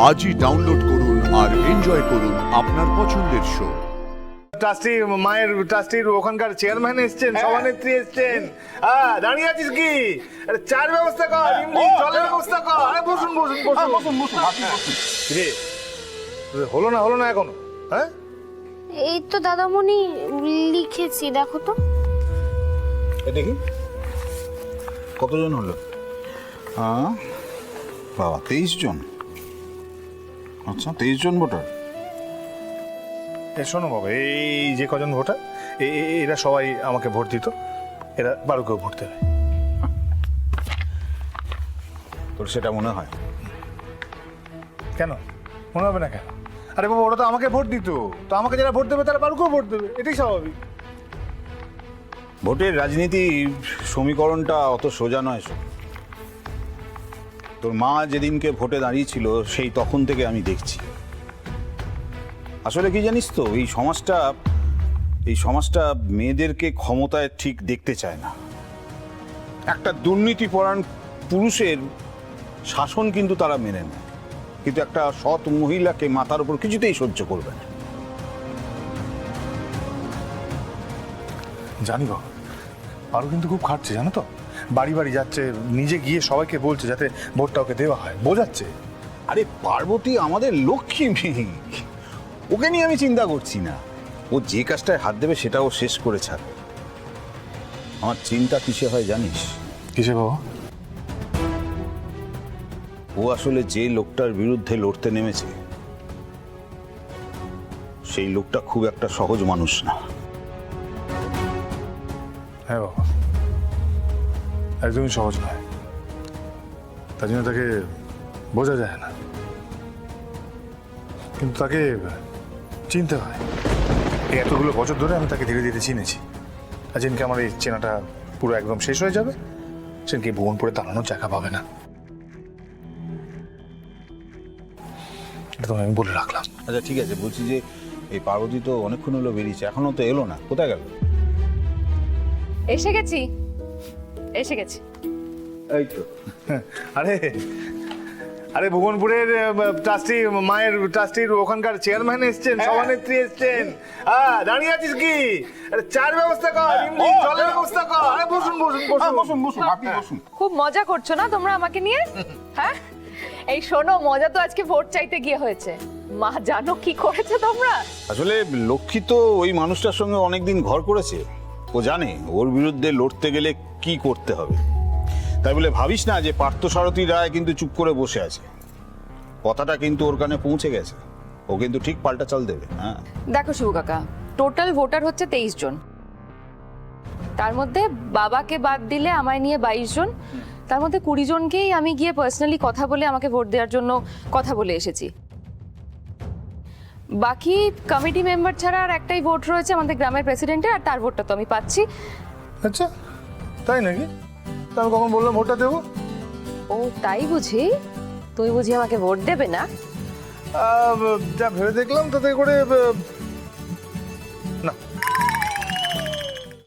আজই ডাউনলোড করুন আর এনজয় করুন আপনার পছন্দের শো। ট্রাস্টি মায়ের ট্রাস্টির ওখানকার চেয়ারম্যান এসছেন, সভানেত্রী এসছেন। দাঁড়িয়ে আছিস কি? আরে চার ব্যবস্থা কর, ইমলি জলের ব্যবস্থা কর। আরে বসুন বসুন বসুন বসুন। রে হলো না এখনো? হ্যাঁ, এই তো দাদামণি লিখেছি, দেখো তো। এটা কি কতজন হলো? বাবা 23 জন। আচ্ছা 23 জন ভোটার। শোনো বাবা, এই যে কজন ভোটার এরা সবাই আমাকে ভোট দিত, এরা বারুকেও ভোট দেবে। তোর সেটা মনে হয়? কেন মনে হবে না কেন? আরে বাবা, ওরা তো আমাকে ভোট দিত, তো আমাকে যারা ভোট দেবে তারা বারুকেও ভোট দেবে, এটাই স্বাভাবিক। ভোটের রাজনীতি সমীকরণটা অত সোজা নয়। তোর মা যেদিনকে ভোটে দাঁড়িয়েছিল সেই তখন থেকে আমি দেখছি। আসলে কি জানিস তো, এই সমাজটা মেয়েদেরকে ক্ষমতায় ঠিক দেখতে চায় না। একটা দুর্নীতিপরায়ণ পুরুষের শাসন কিন্তু তারা মেনে নেয়, কিন্তু একটা সৎ মহিলাকে মাথার উপর কিছুতেই সহ্য করবে না। জানি বাবা, আরও কিন্তু খুব খাটছে, জানো তো। বাড়ি বাড়ি যাচ্ছে, নিজে গিয়ে সবাইকে বলছে যাতে ভোটটা ওকে দেওয়া হয়, বোঝাচ্ছে। আরে পার্বতী আমাদের লক্ষ্মী মেয়ে, ওকে নিয়ে আমি চিন্তা করছি না। ও যে কাজটায় হাত দেবে সেটা ও শেষ করে ছাড়বে। আমার চিন্তা কিসে হয় জানিস? কিসে বাবা? ও আসলে যে লোকটার বিরুদ্ধে লড়তে নেমেছে সেই লোকটা খুব একটা সহজ মানুষ না। হ্যাঁ বাবা, একদমই সহজ নয়, তার জন্য তাকে বোঝা যায় না, কিন্তু তাকে চিনতে হয়। এই এতগুলো বছর ধরে আমি তাকে ধীরে ধীরে চিনেছি, আর যেদিনকে আমার এই চেনাটা পুরো একদম শেষ হয়ে যাবে সেদিনকে ভুবনপুরে দাঁড়ানোর জায়গা পাবে না। এটা তো আমি বলে রাখলাম। আচ্ছা ঠিক আছে, বলছি যে এই পার্বতী তো অনেকক্ষণ হলো বেরিয়েছে, এখনো তো এলো না, কোথায় গেল? এসে গেছি। এই তো। আরে আরে ভুবনপুরের ট্রাস্টি মায়ের ট্রাস্টির ওখানকার চেয়ারম্যান এসছেন, সভানেত্রী এসছেন। দাঁড়িয়ে আছিস কি? আরে চার ব্যবস্থা কর, ইমলি জলের ব্যবস্থা কর। আরে বসুন বসুন বসুন। আপনি বসুন। খুব মজা করছো না তোমরা আমাকে নিয়ে? হ্যাঁ, এই শোনো, মজা তো আজকে ভোট চাইতে গিয়ে হয়েছে। মা জানো কি করেছে তোমরা? আসলে লক্ষ্মী তো ওই মানুষটার সঙ্গে অনেকদিন ঘর করেছে, ও জানে ওর বিরুদ্ধে লড়তে গেলে কি করতে হবে। তাই বলে ভাবিস না যে পার্থসারথী রায় কিন্তু চুপ করে বসে আছে। কথাটা কিন্তু ওর কানে পৌঁছে গেছে, ও কিন্তু ঠিক পাল্টা চাল দেবে। হ্যাঁ দেখো শুভ কাকা, টোটাল ভোটার হচ্ছে 23 জন, তার মধ্যে বাবাকে বাদ দিলে আমায় নিয়ে 22 জন। তার মধ্যে 20 জনকেই আমি গিয়ে পার্সোনালি কথা বলে আমাকে ভোট দেওয়ার জন্য কথা বলে এসেছি। বাকি কমিটি মেম্বার ছাড়া আর একটাই ভোট রয়েছে আমাদের গ্রামের প্রেসিডেন্টের, আর তার ভোটটা তো আমি পাচ্ছি। আচ্ছা তাই নাকি? তা আমি কখন বললাম ভোটটা দেবো? ও তাই বুঝি? তুই বুঝি আমাকে ভোট দেবে না? যা ভেবে দেখলাম তাতে করে